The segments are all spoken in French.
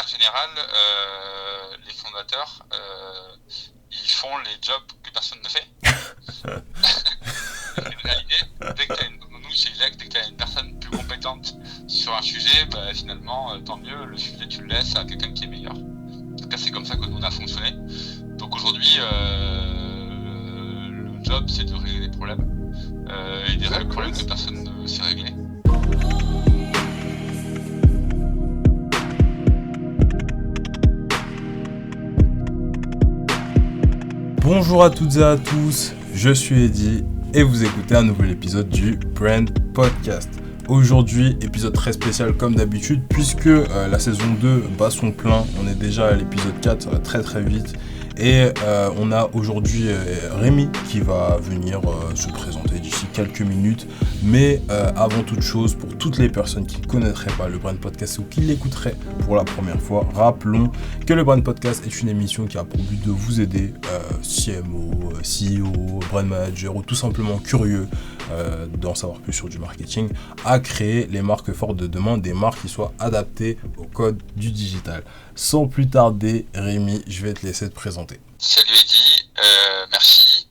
manière générale, les fondateurs, ils font les jobs que personne ne fait. C'est une réalité. Nous, chez ILEC, dès que tu as une personne plus compétente sur un sujet, finalement, tant mieux, le sujet, tu le laisses à quelqu'un qui est meilleur. En tout cas, c'est comme ça que nous, on a fonctionné. Donc aujourd'hui, le job, c'est de régler des problèmes. Et des problèmes que personne ne sait régler. Bonjour à toutes et à tous, je suis Eddy et vous écoutez un nouvel épisode du Brand Podcast. Aujourd'hui, épisode très spécial comme d'habitude puisque la saison 2 bat son plein, on est déjà à l'épisode 4, ça va très très vite. Et on a aujourd'hui Rémi qui va venir se présenter d'ici quelques minutes. Mais avant toute chose, pour toutes les personnes qui ne connaîtraient pas le Brand Podcast ou qui l'écouteraient pour la première fois, rappelons que le Brand Podcast est une émission qui a pour but de vous aider, CMO, CEO, Brand Manager ou tout simplement curieux d'en savoir plus sur du marketing, à créer les marques fortes de demain, des marques qui soient adaptées au code du digital. Sans plus tarder, Rémi, je vais te laisser te présenter. Salut Eddy, merci.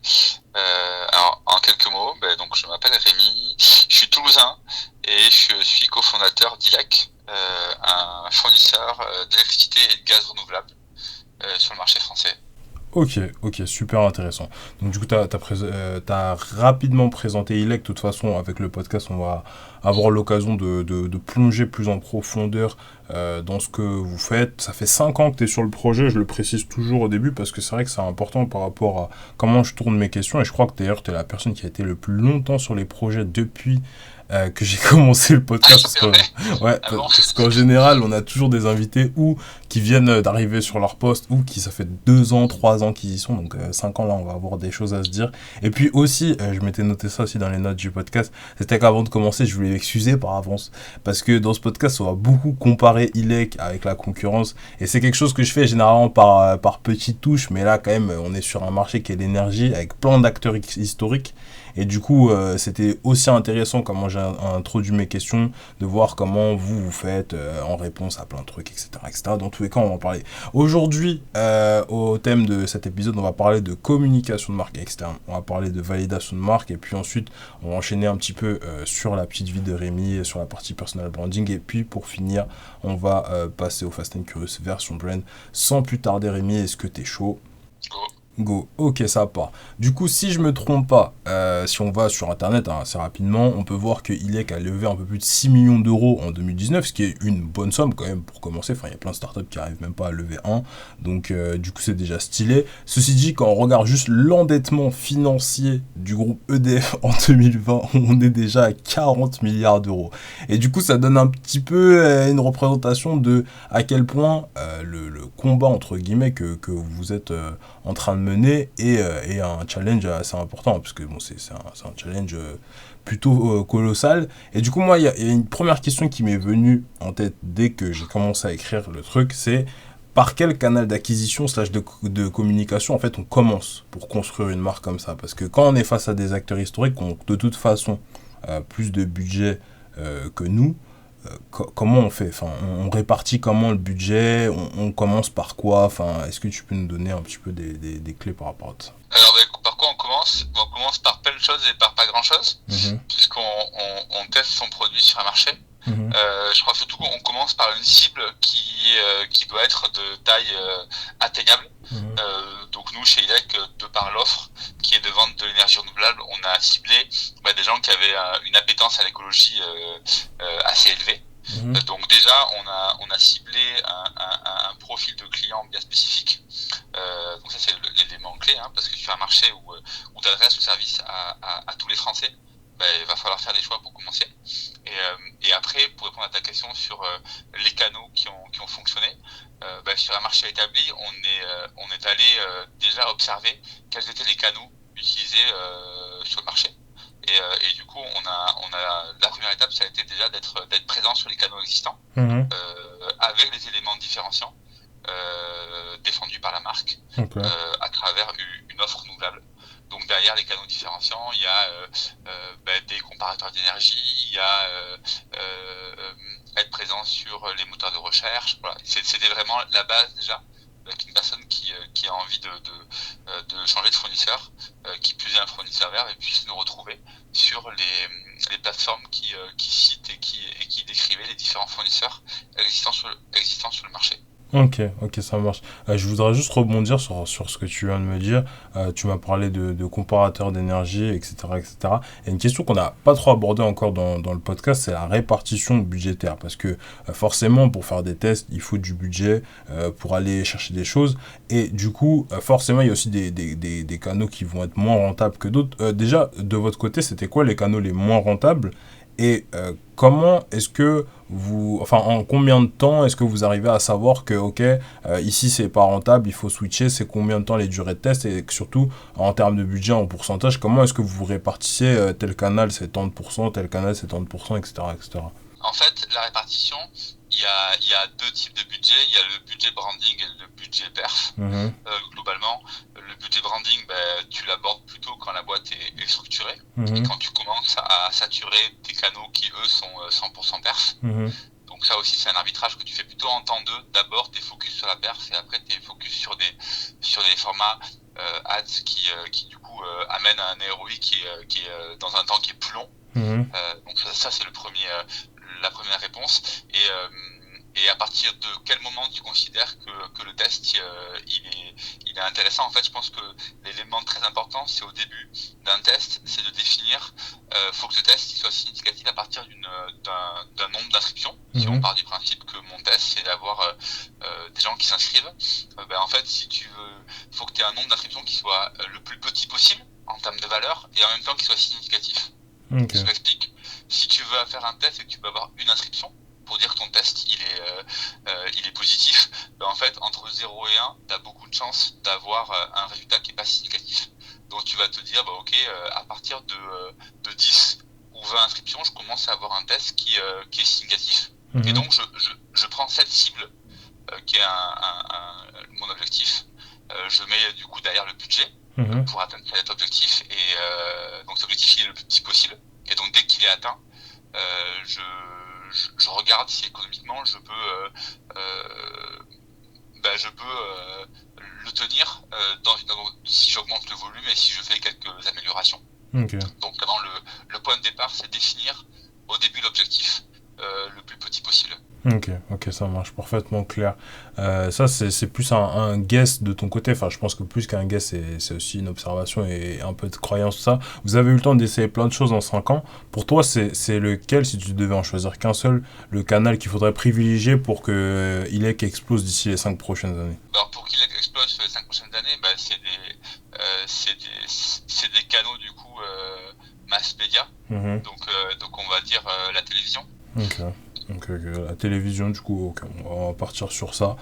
Alors en quelques mots, donc je m'appelle Rémi, je suis toulousain et je suis cofondateur d'ILEC, un fournisseur d'électricité et de gaz renouvelable sur le marché français. Ok, super intéressant. Donc du coup, t'as rapidement présenté ILEC. De toute façon, avec le podcast, on va avoir l'occasion de plonger plus en profondeur dans ce que vous faites. Ça fait 5 ans que tu es sur le projet, je le précise toujours au début, parce que c'est vrai que c'est important par rapport à comment je tourne mes questions. Et je crois que d'ailleurs, tu es la personne qui a été le plus longtemps sur les projets depuis que j'ai commencé le podcast. Parce qu'en général, on a toujours des invités qui viennent d'arriver sur leur poste ou qui ça fait 2 ans, 3 ans qu'ils y sont. Donc 5 ans là, on va avoir des choses à se dire. Et puis aussi, je m'étais noté ça aussi dans les notes du podcast, c'était qu'avant de commencer, je voulais m'excuser par avance. Parce que dans ce podcast, on va beaucoup comparer ILEC avec la concurrence. Et c'est quelque chose que je fais généralement par petites touches. Mais là, quand même, on est sur un marché qui est l'énergie avec plein d'acteurs historiques. Et du coup, c'était aussi intéressant comment j'ai introduit mes questions, de voir comment vous faites en réponse à plein de trucs, etc., etc. Dans tous les cas, on va en parler. Aujourd'hui, au thème de cet épisode, on va parler de communication de marque externe. On va parler de validation de marque et puis ensuite, on va enchaîner un petit peu sur la petite vie de Rémi, sur la partie personal branding. Et puis, pour finir, on va passer au Fast and Curious version brand. Sans plus tarder, Rémi, est-ce que t'es chaud ? Go, ok, ça part. Du coup, si je me trompe pas, si on va sur internet assez rapidement, on peut voir que ILEC a levé un peu plus de 6 millions d'euros en 2019, ce qui est une bonne somme quand même pour commencer. Enfin, il y a plein de startups qui arrivent même pas à lever un, donc du coup, c'est déjà stylé. Ceci dit, quand on regarde juste l'endettement financier du groupe EDF en 2020, on est déjà à 40 milliards d'euros. Et du coup, ça donne un petit peu une représentation de à quel point le combat, entre guillemets, que vous êtes en train de mener et un challenge assez important parce que bon c'est un challenge plutôt colossal. Et du coup moi il y a une première question qui m'est venue en tête dès que j'ai commencé à écrire le truc, c'est par quel canal d'acquisition / de communication en fait on commence pour construire une marque comme ça, parce que quand on est face à des acteurs historiques qui ont de toute façon plus de budget que nous, comment on fait, enfin, on répartit comment le budget, on commence par quoi, enfin, est-ce que tu peux nous donner un petit peu des clés par rapport à ça? Alors par quoi on commence ? On commence par plein de choses et par pas grand chose, puisqu'on on teste son produit sur un marché. Je crois surtout qu'on commence par une cible qui doit être de taille atteignable. Donc nous chez ILEC, de par l'offre qui est de vente de l'énergie renouvelable, on a ciblé des gens qui avaient une appétence à l'écologie assez élevée. Donc déjà on a ciblé un profil de client bien spécifique. Donc ça c'est l'élément clé, parce que sur un marché où tu adresses le service à tous les Français, il va falloir faire des choix pour commencer. Et après, pour répondre à ta question sur les canaux qui ont fonctionné, sur un marché établi, on est allé déjà observer quels étaient les canaux utilisés sur le marché. Et du coup, la première étape, ça a été déjà d'être présent sur les canaux existants, avec les éléments différenciants défendus par la marque, à travers une offre renouvelable. Donc derrière les canaux différenciants, il y a des comparateurs d'énergie, il y a être présent sur les moteurs de recherche. Voilà. C'était vraiment la base déjà, avec une personne qui a envie de changer de fournisseur, qui plus est un fournisseur vert, et puisse nous retrouver sur les plateformes qui citent et qui décrivaient les différents fournisseurs existants sur le marché. Ok, ça marche. Je voudrais juste rebondir sur ce que tu viens de me dire. Tu m'as parlé de comparateurs d'énergie, etc., etc. Et une question qu'on n'a pas trop abordée encore dans le podcast, c'est la répartition budgétaire. Parce que forcément, pour faire des tests, il faut du budget pour aller chercher des choses. Et du coup, forcément, il y a aussi des canaux qui vont être moins rentables que d'autres. Déjà, de votre côté, c'était quoi les canaux les moins rentables? Et comment est-ce que en combien de temps est-ce que vous arrivez à savoir que, ok, ici c'est pas rentable, il faut switcher, c'est combien de temps les durées de test, et surtout en termes de budget, en pourcentage, comment est-ce que vous répartissez tel canal c'est tant de pourcents, tel canal c'est tant de pourcents, etc., etc. En fait, la répartition, il y a deux types de budget. Il y a le budget branding et le budget perf. Globalement, le budget branding, tu l'abordes plutôt quand la boîte est structurée et quand tu commences à saturer tes canaux qui, eux, sont 100% perf. Donc ça aussi, c'est un arbitrage que tu fais plutôt en temps 2. D'abord, tu es focus sur la perf, et après, tu es focus sur des formats ads qui du coup, amènent à un ROI qui est dans un temps qui est plus long. Donc ça c'est la première réponse. Et à partir de quel moment tu considères que le test il est intéressant? En fait, je pense que l'élément très important, c'est au début d'un test, c'est de définir, faut que le test il soit significatif à partir d'un nombre d'inscriptions. Si on part du principe que mon test c'est d'avoir des gens qui s'inscrivent, en fait, si tu veux, faut que tu aies un nombre d'inscriptions qui soit le plus petit possible en termes de valeur, et en même temps qui soit significatif. Je m'explique. Si tu veux faire un test et que tu peux avoir une inscription pour dire que ton test il est positif, en fait entre 0 et 1, tu as beaucoup de chances d'avoir un résultat qui n'est pas significatif. Donc tu vas te dire à partir de 10 ou 20 inscriptions, je commence à avoir un test qui est significatif. Et donc je prends cette cible qui est mon objectif. Je mets du coup derrière le budget pour atteindre cet objectif, et donc cet objectif il est le plus petit possible, et donc dès qu'il est atteint, je regarde si économiquement je peux le tenir si j'augmente le volume et si je fais quelques améliorations. Donc le point de départ, c'est définir au début l'objectif le plus petit possible. Ok, ça marche parfaitement clair. Ça, c'est plus un guess de ton côté. Enfin, je pense que plus qu'un guess, c'est aussi une observation et un peu de croyance, tout ça. Vous avez eu le temps d'essayer plein de choses en 5 ans. Pour toi, c'est lequel, si tu devais en choisir qu'un seul, le canal qu'il faudrait privilégier pour que ILEC explose d'ici les 5 prochaines années? Alors, pour qu'ILEC explose sur les 5 prochaines années, c'est des canaux, du coup, mass média. Donc, on va dire la télévision. Donc la télévision, du coup, on va partir sur ça.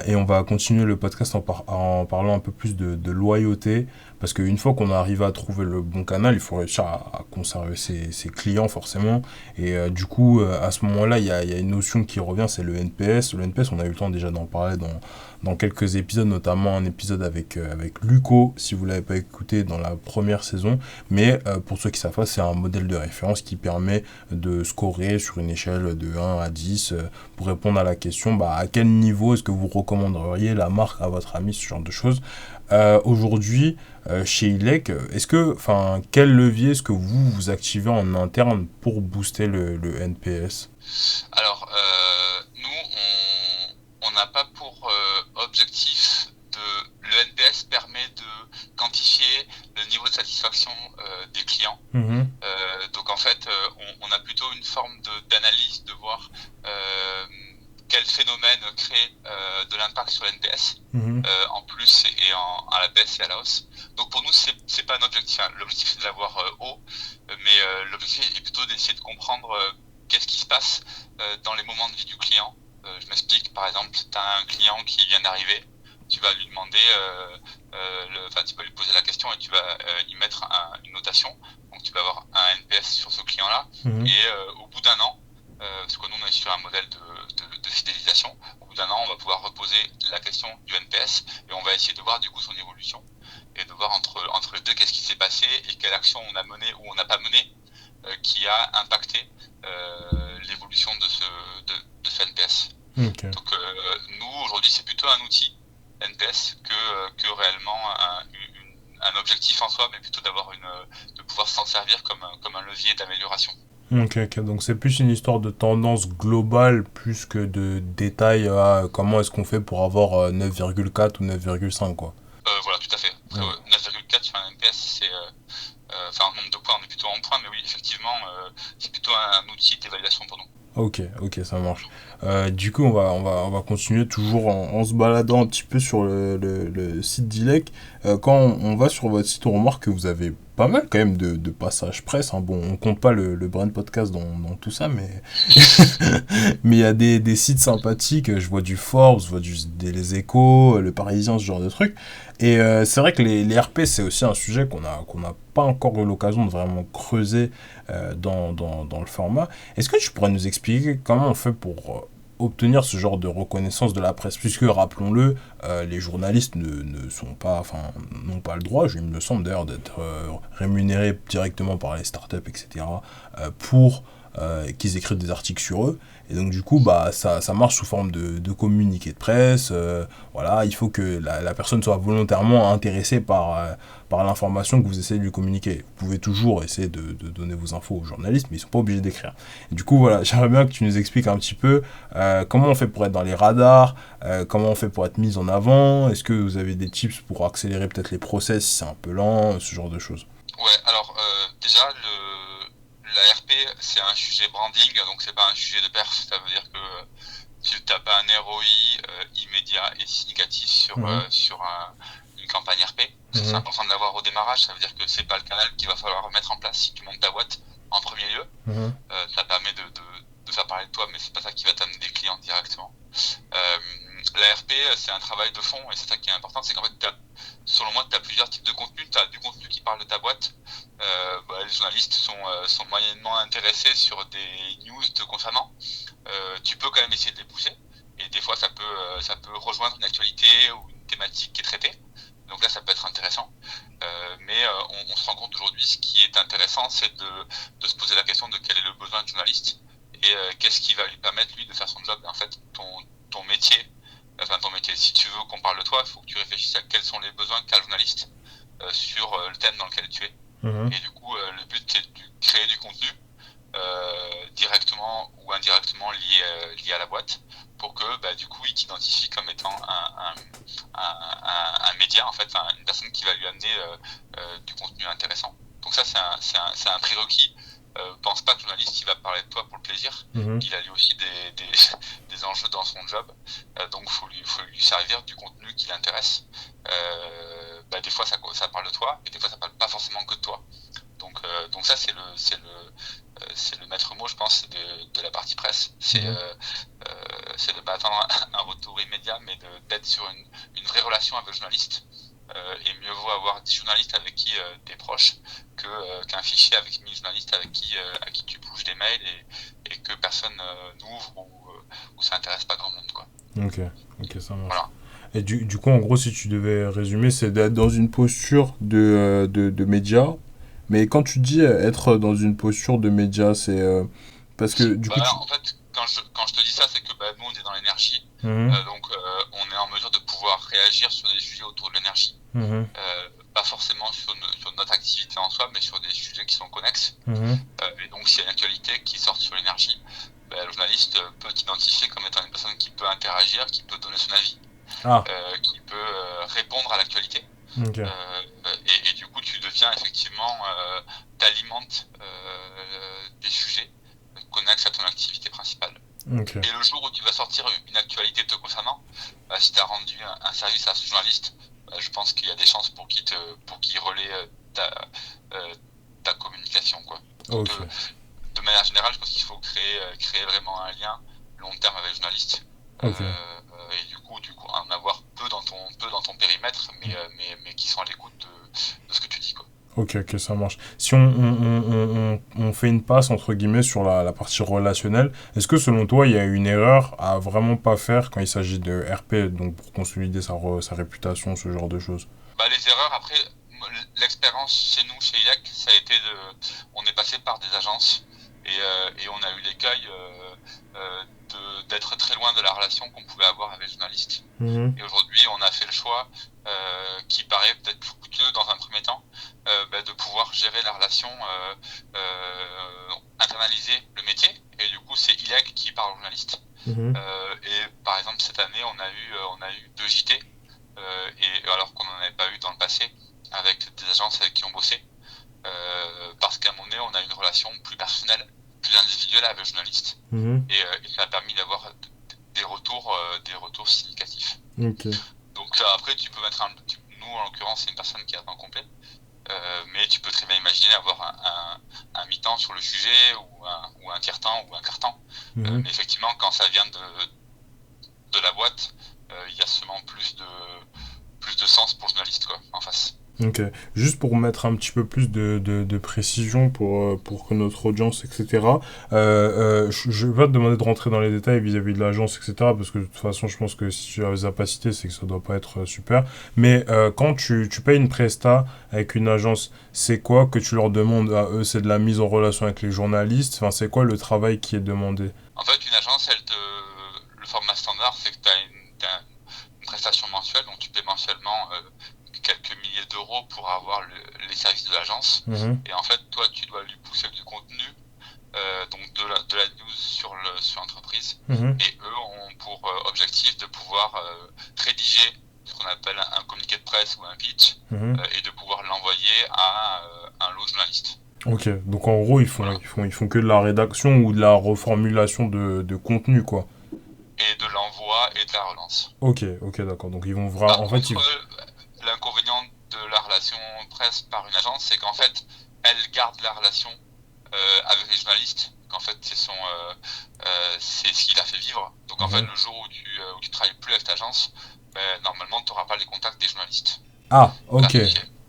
Et on va continuer le podcast en parlant un peu plus de loyauté. Parce qu'une fois qu'on arrive à trouver le bon canal, il faut réussir à conserver ses clients forcément. Et du coup, à ce moment-là, il y a une notion qui revient, c'est le NPS. Le NPS, on a eu le temps déjà d'en parler dans quelques épisodes, notamment un épisode avec Luco, si vous ne l'avez pas écouté dans la première saison. Mais pour ceux qui savent pas, c'est un modèle de référence qui permet de scorer sur une échelle de 1 à 10 pour répondre à la question à quel niveau est-ce que vous recommanderiez la marque à votre ami, ce genre de choses. Aujourd'hui, chez ILEC, quel levier est-ce que vous activez en interne pour booster le NPS? Alors, nous, on n'a pas pour objectif le NPS permet de quantifier le niveau de satisfaction des clients. Donc en fait, on a plutôt une forme d'analyse de voir quel phénomène crée de l'impact sur l'NPS en plus et à la baisse et à la hausse. Donc pour nous, c'est pas un objectif. L'objectif c'est de l'avoir haut, mais l'objectif est plutôt d'essayer de comprendre qu'est-ce qui se passe dans les moments de vie du client. Je m'explique, par exemple, tu as un client qui vient d'arriver, tu vas lui demander, tu vas lui poser la question et tu vas y mettre une notation. Donc tu vas avoir un NPS sur ce client-là, et au bout d'un an, parce que nous on est sur un modèle de fidélisation, au bout d'un an on va pouvoir reposer la question du NPS et on va essayer de voir du coup son évolution et de voir entre les deux qu'est-ce qui s'est passé et quelle action on a menée ou on n'a pas menée qui a impacté l'évolution objectif NPS. Okay. Donc nous, aujourd'hui, c'est plutôt un outil NPS que réellement un objectif en soi, mais plutôt de pouvoir s'en servir comme un levier d'amélioration. Ok, donc c'est plus une histoire de tendance globale plus que de détails à comment est-ce qu'on fait pour avoir 9,4 ou 9,5 quoi. Voilà, tout à fait. Après, 9,4 sur un NPS, c'est en nombre de points, on est plutôt en points, mais oui, effectivement, c'est plutôt un outil d'évaluation pour nous. Ok, ça marche. Du coup, on va continuer toujours en se baladant un petit peu sur le site d'ILEC. Quand on va sur votre site, on remarque que vous avez pas mal quand même de passages presse. Hein. Bon, on compte pas le Brain Podcast dans tout ça, mais mais il y a des sites sympathiques. Je vois du Forbes, je vois les Échos, le Parisien, ce genre de trucs. Et c'est vrai que les RP, c'est aussi un sujet qu'on a pas encore eu l'occasion de vraiment creuser dans le format. Est-ce que tu pourrais nous expliquer comment on fait pour obtenir ce genre de reconnaissance de la presse, puisque rappelons-le, les journalistes n'ont pas le droit, il me semble d'ailleurs, d'être rémunérés directement par les startups, etc., pour qu'ils écrivent des articles sur eux. Et donc du coup, ça marche sous forme de communiqué de presse. Voilà, il faut que la personne soit volontairement intéressée par l'information que vous essayez de lui communiquer. Vous pouvez toujours essayer de donner vos infos aux journalistes, mais ils ne sont pas obligés d'écrire. Et du coup, voilà, j'aimerais bien que tu nous expliques un petit peu comment on fait pour être dans les radars, comment on fait pour être mis en avant. Est-ce que vous avez des tips pour accélérer peut-être les process si c'est un peu lent, ce genre de choses? Ouais, alors déjà, la RP, c'est un sujet branding, donc c'est pas un sujet de perf. Ça veut dire que tu n'as pas un ROI immédiat et significatif sur une campagne RP. C'est important de l'avoir au démarrage. Ça veut dire que c'est pas le canal qu'il va falloir mettre en place si tu montes ta boîte en premier lieu. Ça permet de faire parler de toi, mais c'est pas ça qui va t'amener des clients directement. La RP, c'est un travail de fond, et c'est ça qui est important, c'est qu'en fait, selon moi, tu as plusieurs types de contenu. Tu as du contenu qui parle de ta boîte. Les journalistes sont moyennement intéressés sur des news te concernant. Tu peux quand même essayer de les pousser, et des fois, ça peut rejoindre une actualité ou une thématique qui est traitée. Donc là, ça peut être intéressant. Mais on se rend compte aujourd'hui, ce qui est intéressant, c'est de se poser la question de quel est le besoin du journaliste et qu'est-ce qui va lui permettre, lui, de faire son job. Et en fait, ton métier, si tu veux qu'on parle de toi, il faut que tu réfléchisses à quels sont les besoins qu'a le journaliste sur le thème dans lequel tu es. Et du coup, le but, c'est de créer du contenu directement ou indirectement lié à la boîte pour que du coup il t'identifie comme étant un média, en fait, une personne qui va lui amener du contenu intéressant. Donc ça, c'est un prérequis. Pense pas que le journaliste il va parler de toi pour le plaisir. Il a lui aussi des enjeux dans son job. Donc faut lui servir du contenu qui l'intéresse. Des fois ça parle de toi, et des fois ça parle pas forcément que de toi. Donc ça c'est le maître mot, je pense, de la partie presse. C'est de pas attendre un retour immédiat, mais d'être sur une vraie relation avec le journaliste. Et mieux vaut avoir 10 journalistes avec qui tu es proche qu'un fichier avec 1000 journalistes à qui tu bouges des mails et que personne n'ouvre ou ça intéresse pas grand monde, quoi. Ok, ça marche. Voilà. Et du coup, en gros, si tu devais résumer, c'est d'être dans une posture de média. Mais quand tu dis être dans une posture de média, c'est parce que du coup... En fait, quand je te dis ça, c'est que nous, on est dans l'énergie. Donc, on est en mesure de pouvoir réagir sur des sujets autour de l'énergie. Pas forcément sur notre activité en soi, mais sur des sujets qui sont connexes. Et donc, s'il y a une actualité qui sort sur l'énergie, le journaliste peut t'identifier comme étant une personne qui peut interagir, qui peut donner son avis, qui peut répondre à l'actualité. Et du coup, tu deviens effectivement, t'alimentes des sujets connexes à ton activité principale. Et le jour où tu vas sortir une actualité te concernant, si tu as rendu un service à ce journaliste, je pense qu'il y a des chances pour qu'il relaie ta communication, quoi. Donc, de manière générale, je pense qu'il faut créer vraiment un lien long terme avec le journaliste. Et du coup en avoir peu dans ton périmètre, mais qui sont à l'écoute de ce que tu dis, quoi. Ok, ça marche. Si on fait une passe, entre guillemets, sur la partie relationnelle, est-ce que selon toi, il y a une erreur à vraiment pas faire quand il s'agit de RP, donc pour consolider sa réputation, ce genre de choses? Les erreurs, après, l'expérience chez nous, chez ILEC, ça a été on est passé par des agences et on a eu l'écueil d'être très loin de la relation qu'on pouvait avoir avec les journalistes. Et aujourd'hui, on a fait le choix, qui paraît peut-être plus coûteux dans un premier temps, de pouvoir gérer la relation, internaliser le métier. Et du coup, c'est ILEG qui parle aux journalistes. Et par exemple, cette année, on a eu 2 JT, et alors qu'on n'en avait pas eu dans le passé, avec des agences avec qui on bossait, parce qu'à un moment donné, on a une relation plus personnelle, plus individuelle avec le journaliste. Et ça a permis d'avoir des retours significatifs. Donc après, tu peux mettre nous, en l'occurrence, c'est une personne qui est à temps complet, mais tu peux très bien imaginer avoir un mi-temps sur le sujet, ou un tiers-temps, ou un quart-temps. Mais effectivement, quand ça vient de la boîte, il y a seulement plus de sens pour le journaliste, quoi, en face. Ok. Juste pour mettre un petit peu plus de précision pour que notre audience, etc. Je vais pas te demander de rentrer dans les détails vis-à-vis de l'agence, etc. Parce que de toute façon, je pense que si tu les as pas cités, c'est que ça doit pas être super. Mais quand tu payes une presta avec une agence, c'est quoi que tu leur demandes à eux? C'est de la mise en relation avec les journalistes? Enfin, c'est quoi le travail qui est demandé? En fait, une agence, le format standard, c'est que tu as une prestation mensuelle, donc tu paies mensuellement quelques milliers d'euros pour avoir les services de l'agence. Et en fait, toi, tu dois lui pousser du contenu, donc de la news sur l'entreprise. Et eux ont pour objectif de pouvoir rédiger ce qu'on appelle un communiqué de presse ou un pitch, et de pouvoir l'envoyer à un lot de journalistes. Ok, donc en gros, ils font que de la rédaction ou de la reformulation de contenu, quoi. Et de l'envoi et de la relance. Ok, d'accord. Donc ils vont vraiment... En fait, l'inconvénient de la relation presse par une agence, c'est qu'en fait, elle garde la relation avec les journalistes. Qu'en fait, c'est ce qui la fait vivre. Donc en fait, le jour où tu travailles plus avec cette agence, normalement, tu n'auras pas les contacts des journalistes. Ah, ok.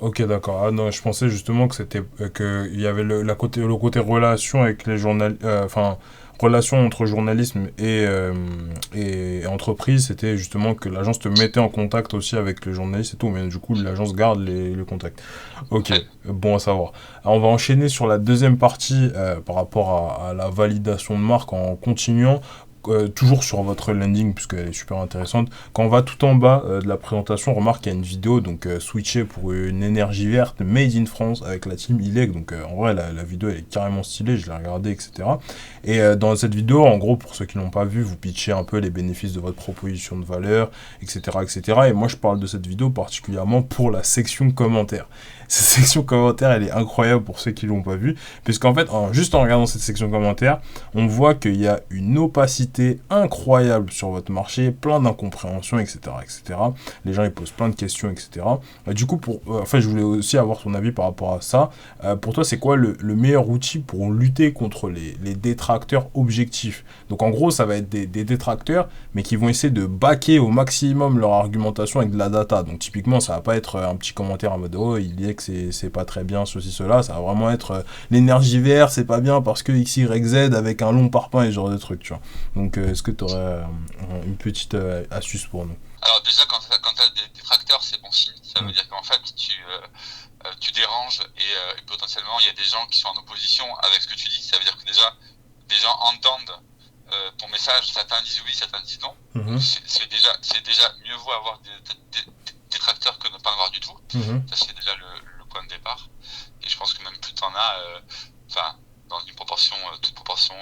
Ok, d'accord. Ah non, je pensais justement que c'était qu'il y avait le côté relation avec les journalistes, relation entre journalisme et entreprise, c'était justement que l'agence te mettait en contact aussi avec les journalistes et tout, mais du coup l'agence garde les contacts. Ok, bon à savoir. Alors, on va enchaîner sur la deuxième partie par rapport à la validation de marque en continuant. Toujours sur votre landing, puisqu'elle est super intéressante. Quand on va tout en bas de la présentation, on remarque qu'il y a une vidéo, donc switcher pour une énergie verte made in France avec la team ILEG. Donc en vrai, la vidéo elle est carrément stylée, je l'ai regardée, etc. Et dans cette vidéo, en gros, pour ceux qui l'ont pas vu, vous pitchez un peu les bénéfices de votre proposition de valeur, etc., etc. Et moi, je parle de cette vidéo particulièrement pour la section commentaires. Cette section commentaires, elle est incroyable pour ceux qui l'ont pas vu, puisqu'en fait, juste en regardant cette section commentaires, on voit qu'il y a une opacité incroyable sur votre marché, plein d'incompréhensions, etc., etc. Les gens, ils posent plein de questions, etc. Du coup, je voulais aussi avoir ton avis par rapport à ça. Pour toi, c'est quoi le meilleur outil pour lutter contre les détracteurs objectifs? Donc, en gros, ça va être des détracteurs, mais qui vont essayer de baquer au maximum leur argumentation avec de la data. Donc, typiquement, ça va pas être un petit commentaire en mode « Oh, il dit que c'est pas très bien, ceci, cela ». Ça va vraiment être l'énergie verte, c'est pas bien parce que X, Y, Z avec un long parpaing et ce genre de trucs, tu vois. Donc, est-ce que tu aurais une petite astuce pour nous? Alors déjà, quand tu as des détracteurs, c'est bon signe. Ça veut dire qu'en fait, tu déranges et potentiellement, il y a des gens qui sont en opposition avec ce que tu dis. Ça veut dire que déjà, des gens entendent ton message. Certains disent oui, certains disent non. C'est déjà mieux vaut avoir des détracteurs que ne pas en avoir du tout. Ça, c'est déjà le point de départ. Et je pense que même plus tu en as, dans une proportion, toute proportion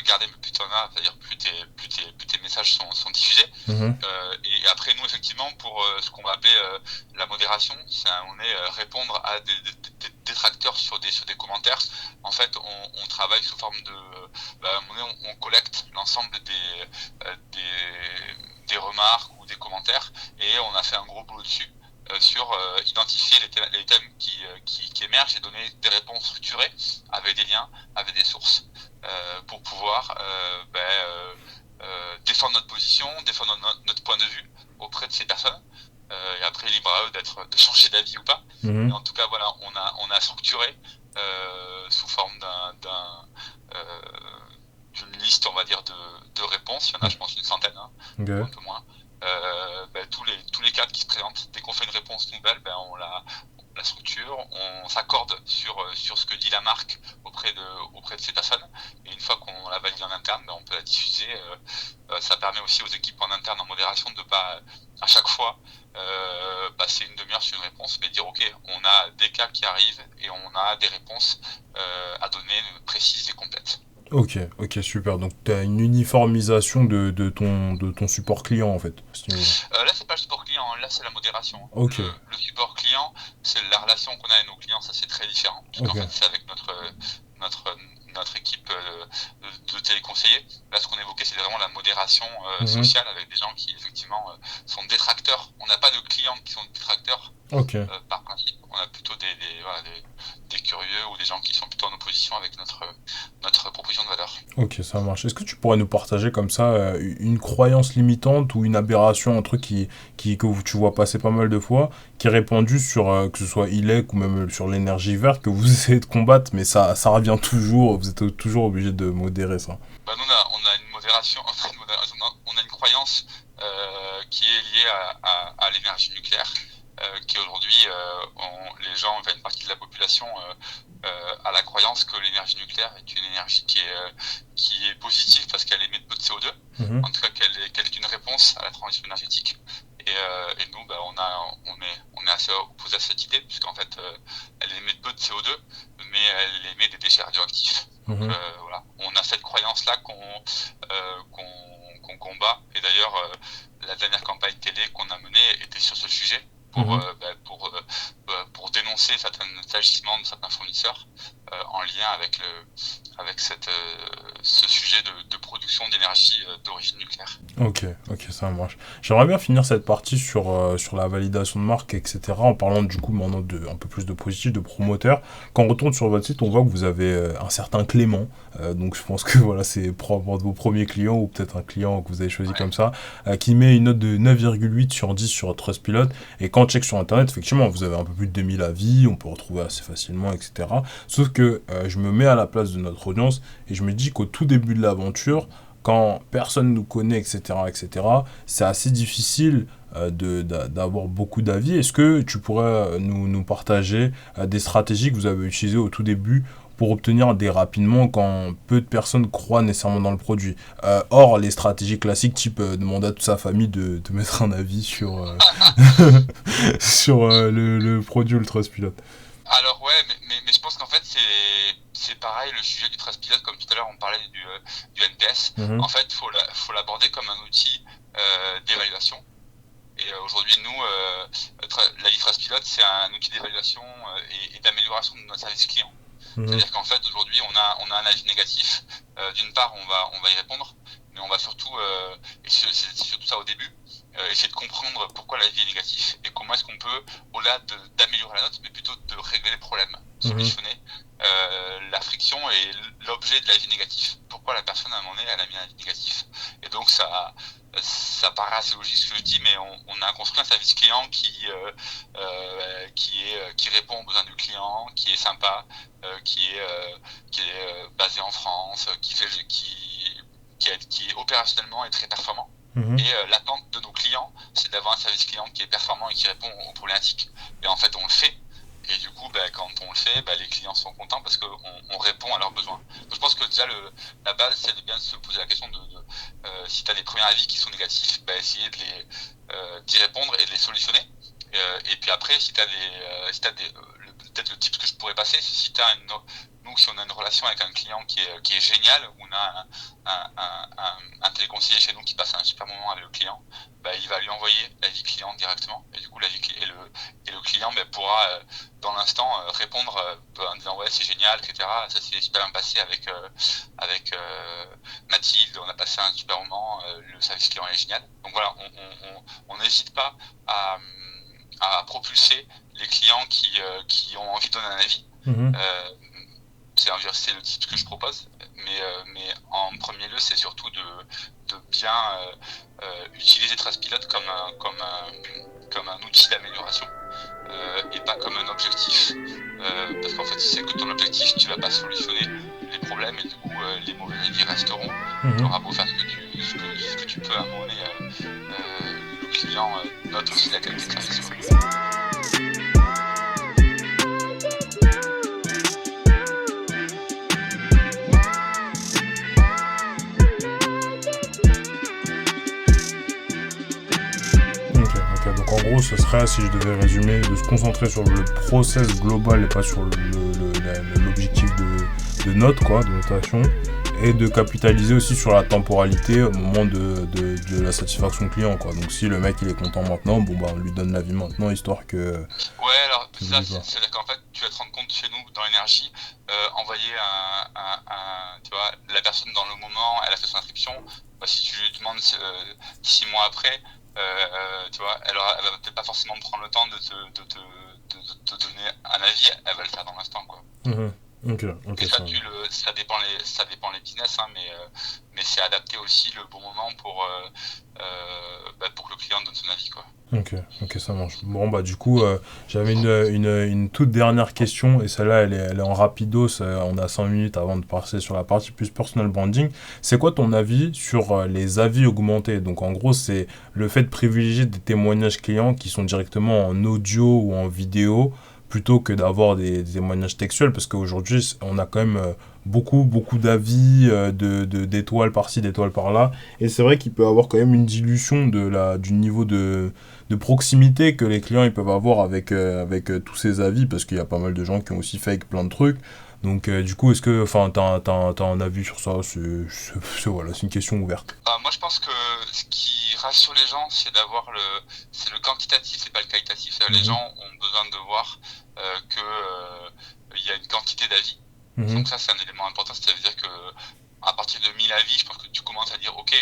gardée, mais plus tu en as, c'est-à-dire plus tes messages sont diffusés. Et après, nous, effectivement, pour ce qu'on va appeler la modération, on est répondre à des détracteurs sur des commentaires. En fait, on travaille sous forme on collecte l'ensemble des remarques ou des commentaires, et on a fait un gros boulot dessus. Sur identifier les thèmes qui émergent et donner des réponses structurées avec des liens, avec des sources, pour pouvoir défendre notre position, défendre notre point de vue auprès de ces personnes. Et après, libre à eux de changer d'avis ou pas. Mais en tout cas, voilà, on a structuré sous forme d'une liste, on va dire, de réponses. Il y en a, je pense, une centaine, un peu moins. Tous les cadres qui se présentent, dès qu'on fait une réponse nouvelle, la structure, on s'accorde sur ce que dit la marque auprès de ces personnes. Et une fois qu'on l'a validé en interne, on peut la diffuser. Ça permet aussi aux équipes en interne en modération de pas à chaque fois passer une demi-heure sur une réponse, mais dire ok, on a des cas qui arrivent et on a des réponses à donner précises et complètes. Ok, super. Donc, tu as une uniformisation de ton support client, en fait. Là, c'est pas le support client, là, c'est la modération. Ok. Le support client, c'est la relation qu'on a avec nos clients, ça, c'est très différent. Puisqu'en fait, c'est avec notre équipe de téléconseillers. Là, ce qu'on évoquait, c'est vraiment la modération sociale avec des gens qui, effectivement, sont détracteurs. On n'a pas de clients qui sont détracteurs. Par principe, on a plutôt des curieux ou des gens qui sont plutôt en opposition avec notre proposition de valeur. Ok, ça marche. Est-ce que tu pourrais nous partager comme ça une croyance limitante ou une aberration, un truc que tu vois passer pas mal de fois, qui est répandu sur, que ce soit ILEC ou même sur l'énergie verte, que vous essayez de combattre, mais ça revient toujours, vous êtes toujours obligé de modérer ça? Nous, on a une modération, on a une croyance qui est liée à l'énergie nucléaire. Qui aujourd'hui, les gens, une partie de la population a la croyance que l'énergie nucléaire est une énergie qui est positive parce qu'elle émet peu de CO2, en tout cas qu'elle est une réponse à la transition énergétique. Et nous, on est assez opposé à cette idée, puisqu'en fait, elle émet peu de CO2, mais elle émet des déchets radioactifs. Donc voilà, on a cette croyance-là qu'on combat. Et d'ailleurs, la dernière campagne télé qu'on a menée était sur ce sujet. Pour dénoncer certains agissements de certains fournisseurs en lien avec ce sujet de production d'énergie d'origine nucléaire. Ok, ça marche. J'aimerais bien finir cette partie sur la validation de marque, etc. En parlant du coup maintenant un peu plus de positif, de promoteur. Quand on retourne sur votre site, on voit que vous avez un certain Clément. Donc je pense que voilà, c'est probablement vos premiers clients ou peut-être un client que vous avez choisi comme ça, qui met une note de 9,8 sur 10 sur Trustpilot. Et quand on check sur internet, effectivement, vous avez un peu plus de 2000 avis, on peut retrouver assez facilement, etc. Sauf que je me mets à la place de notre audience et je me dis qu'au tout début de l'aventure, quand personne nous connaît, etc., c'est assez difficile d'avoir beaucoup d'avis. Est-ce que tu pourrais nous partager des stratégies que vous avez utilisées au tout début pour obtenir des rapidement quand peu de personnes croient nécessairement dans le produit. Or, les stratégies classiques, type demander à toute sa famille de mettre un avis sur, sur le produit ou le Trustpilot. Alors ouais, mais je pense qu'en fait c'est pareil, le sujet du Trustpilot, comme tout à l'heure on parlait du NPS, en fait faut l'aborder comme un outil d'évaluation. Et aujourd'hui, nous, l'avis Trustpilot, c'est un outil d'évaluation et d'amélioration de notre service client. C'est-à-dire qu'en fait, aujourd'hui, on a un avis négatif. D'une part, on va y répondre, mais on va surtout, et c'est surtout ça au début, essayer de comprendre pourquoi l'avis est négatif et comment est-ce qu'on peut, au-delà d'améliorer la note, mais plutôt de régler les problèmes, solutionner la friction et l'objet de l'avis négatif. Pourquoi la personne, à un moment donné, elle a mis un avis négatif. Et donc, ça paraît assez logique ce que je dis, mais on a construit un service client qui répond aux besoins du client, qui est sympa, qui est basé en France, qui est opérationnellement et très performant. Et l'attente de nos clients, c'est d'avoir un service client qui est performant et qui répond aux problématiques. Et en fait, on le fait. Et du coup, quand on le fait, les clients sont contents parce qu'on répond à leurs besoins. Donc, je pense que déjà, la base, c'est de bien se poser la question de si tu as des premiers avis qui sont négatifs, essayer d'y répondre et de les solutionner. Et puis après, si tu as peut-être le type que je pourrais passer, si tu as si on a une relation avec un client qui est génial, où on a un téléconseiller chez nous qui passe un super moment avec le client, il va lui envoyer l'avis client directement. Et du coup, le client pourra, dans l'instant, répondre en disant ouais, c'est génial, etc. Ça s'est super bien passé avec Mathilde, on a passé un super moment, le service client est génial. Donc voilà, on n'hésite pas à propulser les clients qui ont envie de donner un avis. C'est le type que je propose, mais en premier lieu, c'est surtout de bien utiliser Trustpilot comme un outil d'amélioration et pas comme un objectif. Parce qu'en fait, si c'est que ton objectif, tu vas pas solutionner les problèmes et du coup, les mauvais avis resteront. Tu auras beau faire ce que tu peux à un moment donné, le client note aussi la qualité de service. donc en gros, ce serait, si je devais résumer, de se concentrer sur le process global et pas sur l'objectif de note, quoi, de notation, et de capitaliser aussi sur la temporalité au moment de la satisfaction client, quoi. Donc si le mec il est content maintenant, bon bah on lui donne l'avis maintenant, histoire que... Ouais, alors ça, c'est-à-dire qu'en fait, tu vas te rendre compte chez nous, dans l'énergie, envoyer tu vois, la personne dans le moment, elle a fait son inscription, bah, si tu lui demandes 6 mois après, tu vois, elle va peut-être pas forcément prendre le temps de te donner un avis, elle va le faire dans l'instant, quoi. Ok, et ça dépend les business, hein, mais c'est adapté aussi le bon moment pour que le client donne son avis, quoi. Ok, ça marche. Bon, bah, du coup, j'avais une toute dernière question, et celle-là, elle est en rapidos. On a 5 minutes avant de passer sur la partie plus personal branding. C'est quoi ton avis sur les avis augmentés? Donc, en gros, c'est le fait de privilégier des témoignages clients qui sont directement en audio ou en vidéo, plutôt que d'avoir des témoignages textuels, parce qu'aujourd'hui, on a quand même beaucoup d'avis, d'étoiles par-ci, d'étoiles par-là. Et c'est vrai qu'il peut y avoir quand même une dilution du niveau de proximité que les clients ils peuvent avoir avec tous ces avis, parce qu'il y a pas mal de gens qui ont aussi fake plein de trucs. Donc du coup, est-ce que t'as un avis sur ça? Voilà, c'est une question ouverte. Moi je pense que ce qui rassure les gens, c'est c'est le quantitatif et pas le qualitatif. Les gens ont besoin de voir qu'il y a une quantité d'avis. Donc ça c'est un élément important, c'est-à-dire que à partir de 1000 avis, je pense que tu commences à dire ok,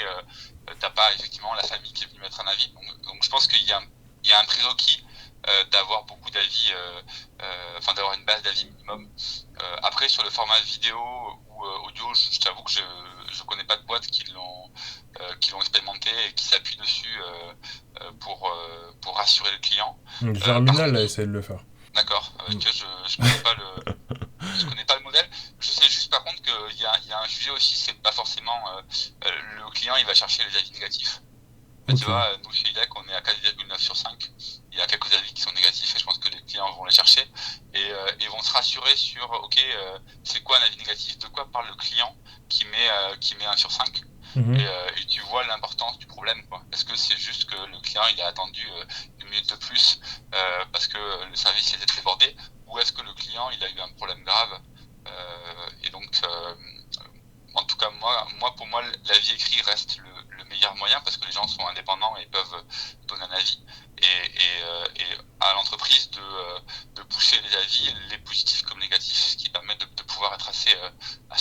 t'as pas effectivement la famille qui est venue mettre un avis. Donc je pense qu'il y a un prérequis d'avoir beaucoup d'avis, d'avoir une base d'avis minimum. Après sur le format vidéo ou audio, je t'avoue que je connais pas de boîte qui l'ont expérimenté et qui s'appuie dessus pour rassurer le client. Germinal a essayé de le faire. D'accord. Je connais pas le modèle. Je sais juste par contre qu'il y a un sujet aussi, c'est pas forcément le client il va chercher les avis négatifs. Tu vois, nous chez ILEC on est à 4,9 sur 5. Il y a quelques avis qui sont négatifs et je pense que les clients vont les chercher et vont se rassurer sur ok, c'est quoi un avis négatif, de quoi parle le client qui met 1 sur 5. Et tu vois l'importance du problème, quoi. Est-ce que c'est juste que le client il a attendu une minute de plus parce que le service était débordé, ou est-ce que le client il a eu un problème grave et donc en tout cas pour moi l'avis écrit reste le meilleur moyen parce que les gens sont indépendants et peuvent donner un avis et à l'entreprise de pousser les avis, les positifs comme négatifs, ce qui permet de pouvoir être assez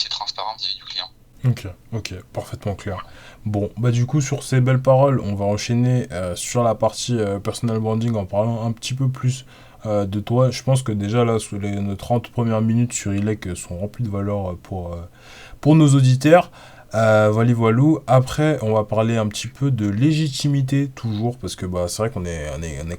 transparent vis-à-vis du client. Ok, parfaitement clair. Bon, bah du coup, sur ces belles paroles, on va enchaîner sur la partie personal branding en parlant un petit peu plus de toi. Je pense que déjà là, nos 30 premières minutes sur ILEC sont remplies de valeur pour nos auditeurs. Voilou. Après, on va parler un petit peu de légitimité, toujours, parce que bah, c'est vrai qu'on est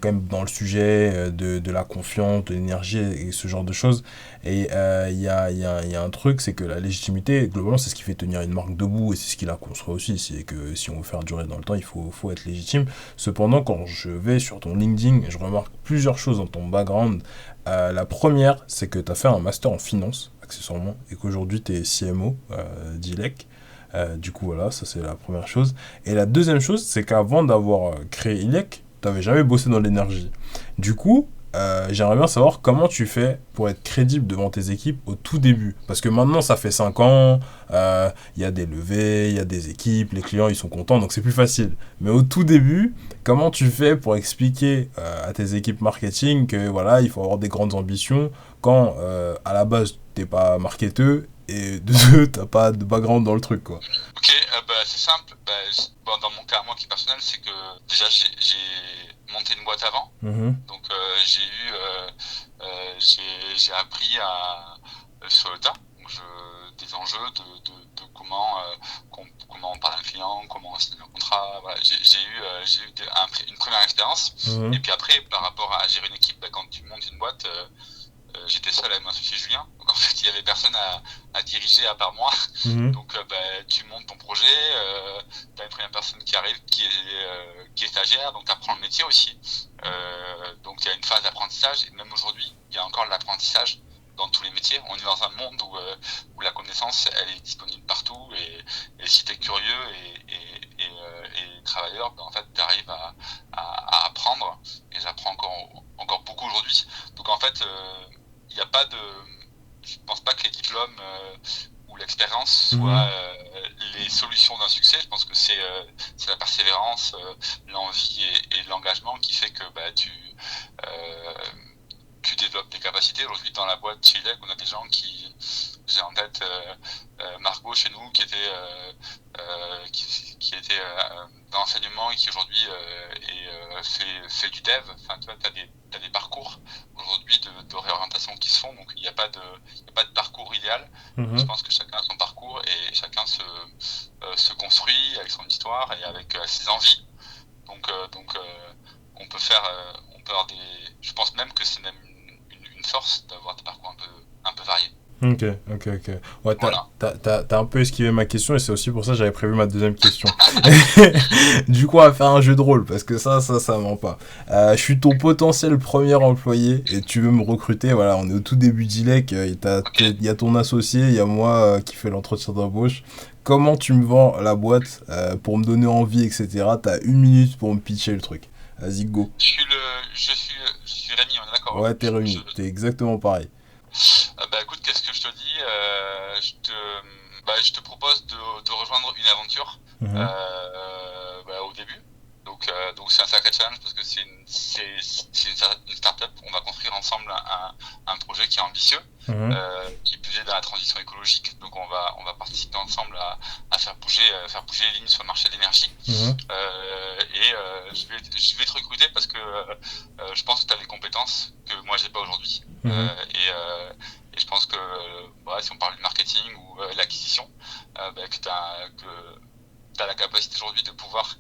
quand même dans le sujet de la confiance, de l'énergie et ce genre de choses. Et il y a un truc, c'est que la légitimité, globalement, c'est ce qui fait tenir une marque debout et c'est ce qui la construit aussi. C'est que si on veut faire durer dans le temps, il faut être légitime. Cependant, quand je vais sur ton LinkedIn, je remarque plusieurs choses dans ton background. La première, c'est que tu as fait un master en finance, accessoirement, et qu'aujourd'hui, tu es CMO d'ILEC. Du coup, voilà, ça c'est la première chose. Et la deuxième chose, c'est qu'avant d'avoir créé ILEC, tu n'avais jamais bossé dans l'énergie. Du coup, j'aimerais bien savoir comment tu fais pour être crédible devant tes équipes au tout début. Parce que maintenant, ça fait 5 ans, il y a des levées, il y a des équipes, les clients, ils sont contents, donc c'est plus facile. Mais au tout début, comment tu fais pour expliquer à tes équipes marketing que voilà, il faut avoir des grandes ambitions quand à la base, t'es pas marketeur et de deux, t'as pas de background dans le truc, quoi. Ok, c'est simple. Dans mon cas, moi qui est personnel, c'est que déjà j'ai monté une boîte avant. Donc j'ai appris sur le tas. Des enjeux de comment on parle à un client, comment on signe un contrat. Voilà. J'ai eu une première expérience. Et puis après, par rapport à gérer une équipe, quand tu montes une boîte, j'étais seul avec mon associé Julien, donc en fait il y avait personne à diriger à part moi. Donc tu montes ton projet, t'as une première personne qui arrive qui est stagiaire, donc t'apprends le métier aussi. Donc il y a une phase d'apprentissage, et même aujourd'hui il y a encore de l'apprentissage dans tous les métiers. On est dans un monde où la connaissance elle est disponible partout, et si t'es curieux et travailleur, en fait t'arrives à apprendre l'envie et l'engagement qui fait que tu développes des capacités. Aujourd'hui, dans la boîte chez ILEC, on a des gens j'ai en tête Margot chez nous, qui était dans l'enseignement et qui aujourd'hui fait du dev. Enfin, tu vois, t'as des parcours aujourd'hui de réorientation qui se font, donc il n'y a pas de parcours idéal. Je pense que chacun a son parcours et chacun se construit avec son histoire et avec ses envies. Donc on peut avoir je pense même que c'est même une force d'avoir des parcours un peu variés. Ok. Ouais, voilà. T'as un peu esquivé ma question et c'est aussi pour ça que j'avais prévu ma deuxième question. Du coup, on va faire un jeu de rôle parce que ça ment pas. Je suis ton potentiel premier employé et tu veux me recruter. Voilà, on est au tout début d'ILEC. Il y a ton associé, il y a moi qui fait l'entretien d'embauche. Comment tu me vends la boîte pour me donner envie, etc. T'as 1 minute pour me pitcher le truc. Vas-y, go. Je suis Rémi, on est d'accord? Ouais, t'es Rémi, t'es exactement pareil. Écoute, qu'est-ce que je te dis? Je te propose de rejoindre une aventure au début. Donc c'est un sacré challenge parce que c'est une start-up. On va construire ensemble un projet qui est ambitieux, qui plus est dans la transition écologique. Donc on va participer ensemble à faire bouger les lignes sur le marché de l'énergie. Je vais te recruter parce que je pense que tu as des compétences que moi j'ai pas aujourd'hui. Et je pense que si on parle du marketing ou l'acquisition, que tu as la capacité aujourd'hui de pouvoir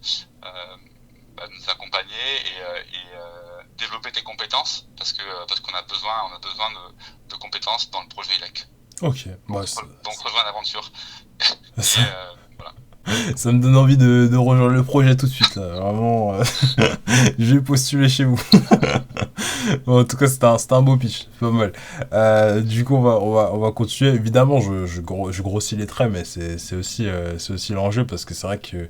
nous accompagner et développer tes compétences parce qu'on a besoin de compétences dans le projet ILEC. Ok. Donc rejoins l'aventure. Voilà. Ça me donne envie de rejoindre le projet tout de suite là. Vraiment, je vais postuler chez vous. Bon, en tout cas, c'était un beau pitch, pas mal. Du coup, on va continuer. Évidemment, je grossis les traits, mais c'est aussi l'enjeu parce que c'est vrai que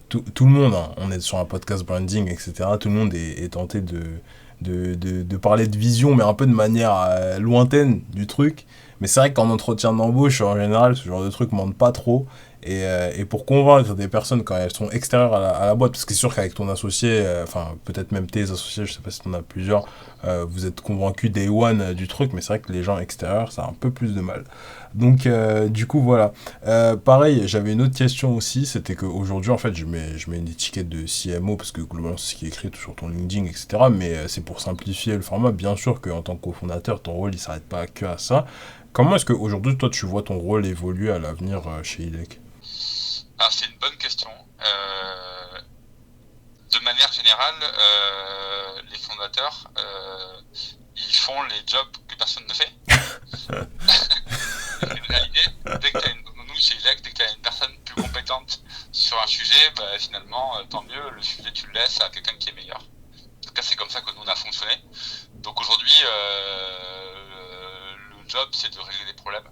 tout le monde, hein, on est sur un podcast branding, etc. Tout le monde est tenté de parler de vision, mais un peu de manière lointaine du truc. Mais c'est vrai qu'en entretien d'embauche, en général, ce genre de truc monte pas trop. Et pour convaincre des personnes quand elles sont extérieures à la boîte, parce que c'est sûr qu'avec ton associé, peut-être même tes associés, je sais pas si t'en as plusieurs, vous êtes convaincus day one du truc, mais c'est vrai que les gens extérieurs, ça a un peu plus de mal. Donc, du coup, voilà. Pareil, j'avais une autre question aussi, c'était qu'aujourd'hui, en fait, je mets une étiquette de CMO, parce que globalement, c'est ce qui est écrit sur ton LinkedIn, etc. Mais c'est pour simplifier le format. Bien sûr qu'en tant que cofondateur, ton rôle, il s'arrête pas que à ça. Comment est-ce qu'aujourd'hui, toi, tu vois ton rôle évoluer à l'avenir chez ILEC ? Alors, c'est une bonne question. De manière générale, les fondateurs, ils font les jobs que personne ne fait. C'est une réalité. Nous, chez ILEC, dès que tu as une personne plus compétente sur un sujet, finalement, tant mieux, le sujet, tu le laisses à quelqu'un qui est meilleur. En tout cas, c'est comme ça que nous, on a fonctionné. Donc aujourd'hui, le job, c'est de régler des problèmes.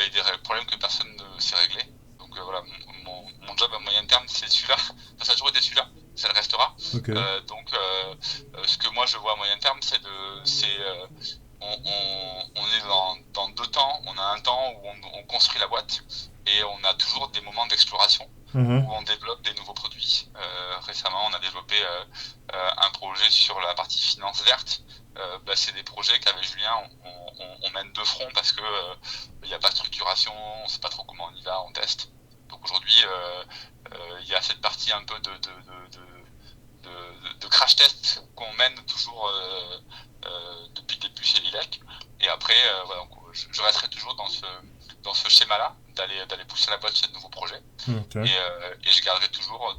Et des problèmes que personne ne sait régler. Donc voilà, mon job à moyen terme, c'est celui-là. Enfin, ça a toujours été celui-là, ça le restera. Okay. Ce que moi je vois à moyen terme, on est dans 2 temps. On a un temps où on construit la boîte et on a toujours des moments d'exploration où on développe des nouveaux produits. Récemment, on a développé un projet sur la partie finance verte. C'est des projets qu'avec Julien on mène de front parce que il n'y a pas de structuration, on ne sait pas trop comment on y va, on teste. Donc aujourd'hui, il y a cette partie un peu de crash test qu'on mène toujours depuis le début chez ILEC. Et après, je resterai toujours dans ce schéma-là, d'aller pousser la boîte sur de nouveaux projets. Okay. Et je garderai toujours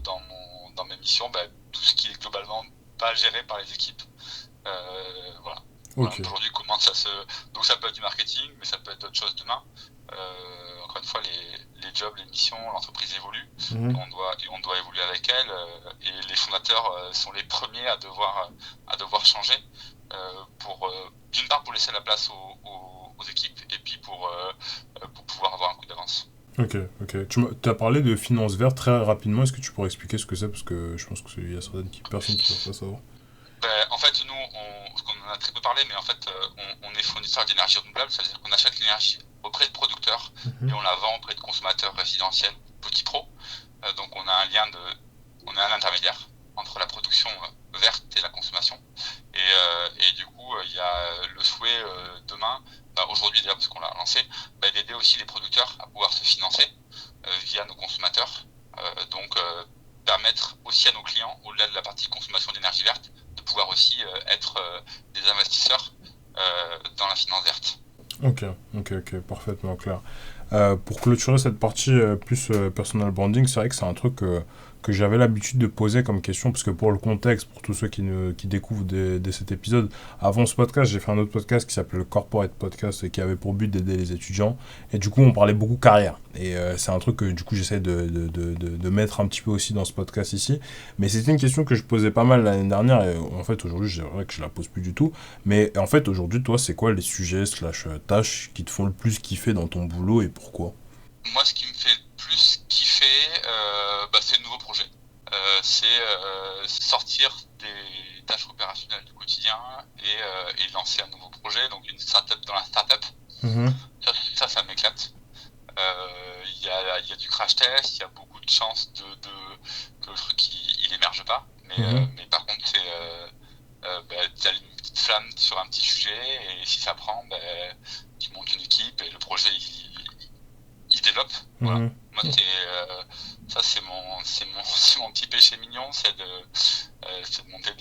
dans mes missions tout ce qui est globalement pas géré par les équipes. Voilà. Okay. Aujourd'hui, donc ça peut être du marketing, mais ça peut être d'autres choses demain. Encore une fois, les jobs, les missions, l'entreprise évolue. Et on doit évoluer avec elle. Et les fondateurs sont les premiers à devoir changer d'une part pour laisser la place aux équipes et puis pour pouvoir avoir un coup d'avance. Ok. Tu as parlé de finance verte très rapidement. Est-ce que tu pourrais expliquer ce que c'est? Parce que je pense qu'il y a certaines personnes qui ne peuvent pas savoir. En fait, nous, on en a très peu parlé, mais en fait, on est fournisseur d'énergie renouvelable, c'est-à-dire qu'on achète l'énergie auprès de producteurs et on la vend auprès de consommateurs résidentiels, petits pros. Donc on a un intermédiaire. la partie consommation d'énergie verte, de pouvoir aussi être des investisseurs dans la finance verte. Ok, parfaitement clair. Pour clôturer cette partie plus personal branding, c'est vrai que c'est un truc que j'avais l'habitude de poser comme question, parce que pour le contexte, pour tous ceux qui découvrent de cet épisode, avant ce podcast, j'ai fait un autre podcast qui s'appelait le Corporate Podcast et qui avait pour but d'aider les étudiants. Et du coup, on parlait beaucoup carrière. Et c'est un truc que du coup, j'essaie de mettre un petit peu aussi dans ce podcast ici. Mais c'était une question que je posais pas mal l'année dernière, et en fait, aujourd'hui, c'est vrai que je la pose plus du tout. Mais en fait, aujourd'hui, toi, c'est quoi les sujets / tâches qui te font le plus kiffer dans ton boulot et pourquoi ? Moi, ce qui me fait le plus kiffer, c'est le nouveau projet. C'est sortir des tâches opérationnelles du quotidien et lancer un nouveau projet, donc une startup dans la startup. Ça m'éclate. Il y a du crash test, il y a beaucoup de chances que le truc il émerge pas, mais par contre t'as une petite flamme sur un petit sujet et si ça prend, tu montes une équipe et le projet il développe. Voilà. Moi c'est mon petit péché mignon, c'est de monter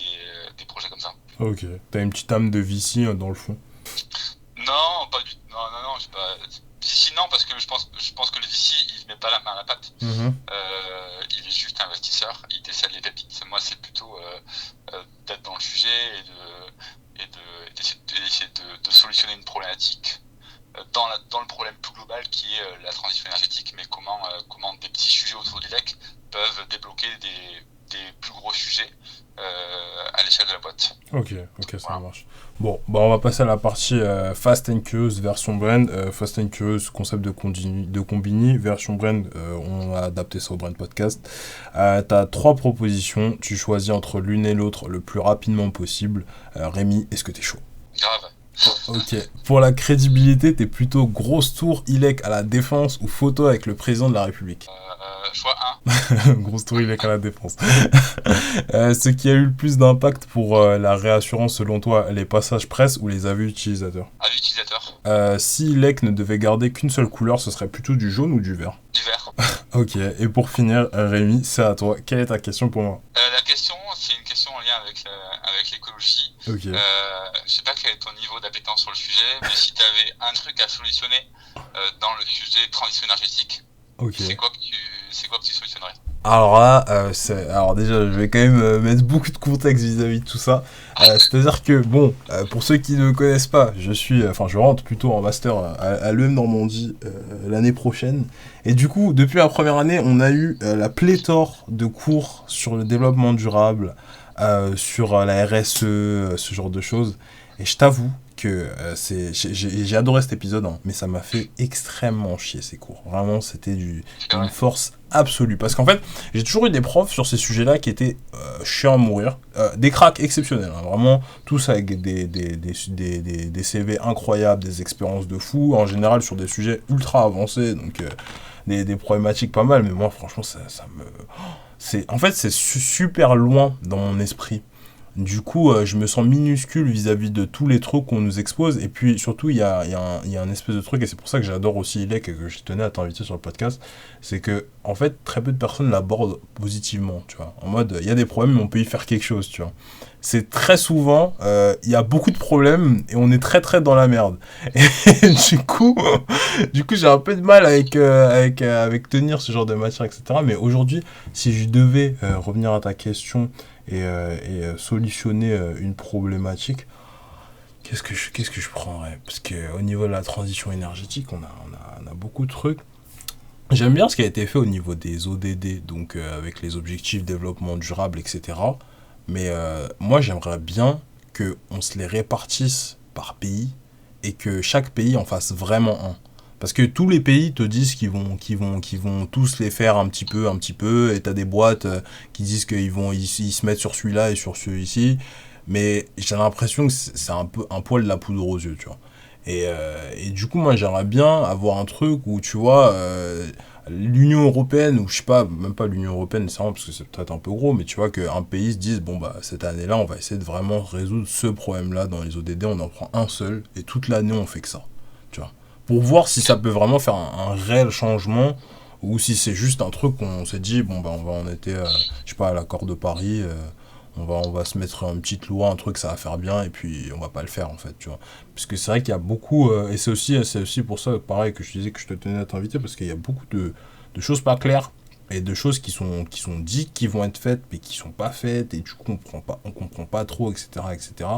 des projets comme ça. Ok, t'as une petite âme de VC dans le fond. Non, pas du tout. Non, je sais pas. VC non, parce que je pense que le VC il met pas la main à la pâte. Il est juste investisseur, il décèle les pépites. Moi c'est plutôt d'être dans le sujet et d'essayer de solutionner une problématique dans le problème plus global qui est la transition énergétique, mais comment des petits sujets autour du deck peuvent débloquer des plus gros sujets à l'échelle de la boîte. Ok, ça marche. Bon, on va passer à la partie Fast and Curious version brand. Fast and Curious, concept de Combini. Version brand, on a adapté ça au brand podcast. T'as 3 propositions, tu choisis entre l'une et l'autre le plus rapidement possible. Rémi, est-ce que t'es chaud ? Grave. Ok. Pour la crédibilité, t'es plutôt grosse tour ILEC à la Défense ou photo avec le président de la République ? Choix 1. Grosse tour ILEC à la Défense. Ce qui a eu le plus d'impact pour la réassurance selon toi, les passages presse ou les avis utilisateurs ? Avis utilisateur. Si ILEC ne devait garder qu'une seule couleur, ce serait plutôt du jaune ou du vert ? Du vert. Ok, et pour finir, Rémi, c'est à toi. Quelle est ta question pour moi ? La question, c'est une question en lien avec l'écologie. Ok. Je sais pas quel est ton niveau d'appétence sur le sujet, mais si tu avais un truc à solutionner dans le sujet transition énergétique, c'est quoi que tu solutionnerais ? Alors là, alors déjà, je vais quand même mettre beaucoup de contexte vis-à-vis de tout ça. C'est-à-dire que, bon, pour ceux qui ne me connaissent pas, je rentre plutôt en master à l'EM Normandie l'année prochaine. Et du coup, depuis la première année, on a eu la pléthore de cours sur le développement durable, sur la RSE, ce genre de choses. Et je t'avoue que j'ai adoré cet épisode, hein, mais ça m'a fait extrêmement chier ces cours. Vraiment, c'était une force absolue. Parce qu'en fait, j'ai toujours eu des profs sur ces sujets-là qui étaient chiants à mourir. Des cracks exceptionnels, hein, vraiment, tous avec des CV incroyables, des expériences de fou, en général sur des sujets ultra avancés, donc des problématiques pas mal. Mais moi, franchement, ça me... En fait, c'est super loin dans mon esprit. Du coup, je me sens minuscule vis-à-vis de tous les trucs qu'on nous expose. Et puis, surtout, il y a un espèce de truc, et c'est pour ça que j'adore aussi ILEC et que je tenais à t'inviter sur le podcast, c'est que, en fait, très peu de personnes l'abordent positivement, tu vois. En mode, il y a des problèmes, mais on peut y faire quelque chose, tu vois. C'est très souvent, il y a beaucoup de problèmes, et on est très très dans la merde. Et du coup, j'ai un peu de mal avec tenir ce genre de matière, etc. Mais aujourd'hui, si je devais revenir à ta question et solutionner une problématique, qu'est-ce que je prendrais ? Parce qu'au niveau de la transition énergétique, on a beaucoup de trucs. J'aime bien ce qui a été fait au niveau des ODD, donc avec les objectifs développement durable, etc. Mais moi, j'aimerais bien qu'on se les répartisse par pays et que chaque pays en fasse vraiment un. Parce que tous les pays te disent qu'ils vont tous les faire un petit peu, et t'as des boîtes qui disent qu'ils se mettent sur celui-là et sur celui-ci, mais j'ai l'impression que c'est un peu un poil de la poudre aux yeux, tu vois. Et du coup, moi, j'aimerais bien avoir un truc où, tu vois, l'Union Européenne, ou je sais pas, même pas l'Union Européenne, nécessairement, parce que c'est peut-être un peu gros, mais tu vois, qu'un pays se dise, bon, bah, cette année-là, on va essayer de vraiment résoudre ce problème-là dans les ODD, on en prend un seul, et toute l'année, on fait que ça, tu vois. Pour voir si ça peut vraiment faire un réel changement, ou si c'est juste un truc qu'on s'est dit, bon, bah, on va en été, je sais pas, à l'accord de Paris, on va se mettre une petite loi, un truc, ça va faire bien, et puis on va pas le faire, en fait, tu vois. Parce que c'est vrai qu'il y a beaucoup, et c'est aussi pour ça, pareil, que je disais que je te tenais à t'inviter, parce qu'il y a beaucoup de choses pas claires, et de choses qui sont dites, qui vont être faites, mais qui sont pas faites, et du coup, on comprend pas trop, etc., etc.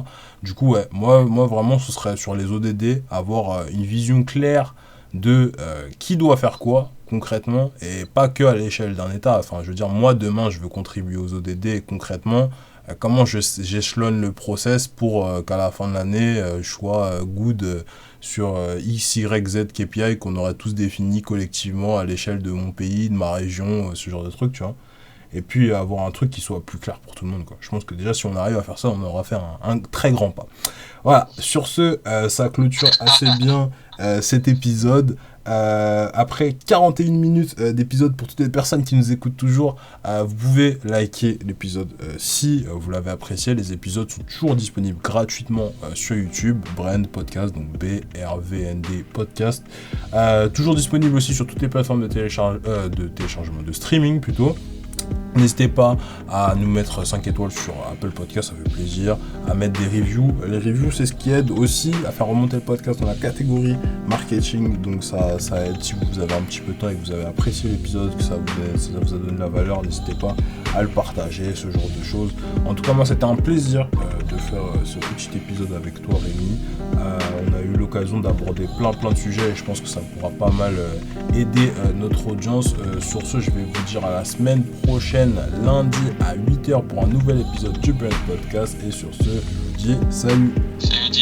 Du coup, ouais, moi, vraiment, ce serait sur les ODD, avoir une vision claire de qui doit faire quoi, concrètement, et pas que à l'échelle d'un État. Enfin, je veux dire, moi, demain, je veux contribuer aux ODD, concrètement, comment j'échelonne le process pour qu'à la fin de l'année, je sois good sur X, Y, Z KPI qu'on aurait tous défini collectivement à l'échelle de mon pays, de ma région, ce genre de truc, tu vois. Et puis avoir un truc qui soit plus clair pour tout le monde, quoi. Je pense que déjà, si on arrive à faire ça, on aura fait un très grand pas. Voilà, sur ce, ça clôture assez bien cet épisode. Après 41 minutes d'épisode, pour toutes les personnes qui nous écoutent toujours, vous pouvez liker l'épisode si vous l'avez apprécié. Les épisodes sont toujours disponibles gratuitement sur YouTube, Brand Podcast, donc BRVND Podcast. Toujours disponible aussi sur toutes les plateformes de téléchargement, de streaming plutôt. N'hésitez pas à nous mettre 5 étoiles sur Apple Podcast, ça fait plaisir, à mettre des reviews. Les reviews, c'est ce qui aide aussi à faire remonter le podcast dans la catégorie marketing, donc ça aide. Si vous avez un petit peu de temps et que vous avez apprécié l'épisode, que ça vous a donné de la valeur, n'hésitez pas à le partager, ce genre de choses. En tout cas, moi, c'était un plaisir de faire ce petit épisode avec toi, Rémi. On a eu l'occasion d'aborder plein de sujets et je pense que ça pourra pas mal aider notre audience. Sur ce, je vais vous dire à la semaine prochaine, lundi à 8h pour un nouvel épisode du Brand Podcast. Et sur ce, je vous dis salut. Salut.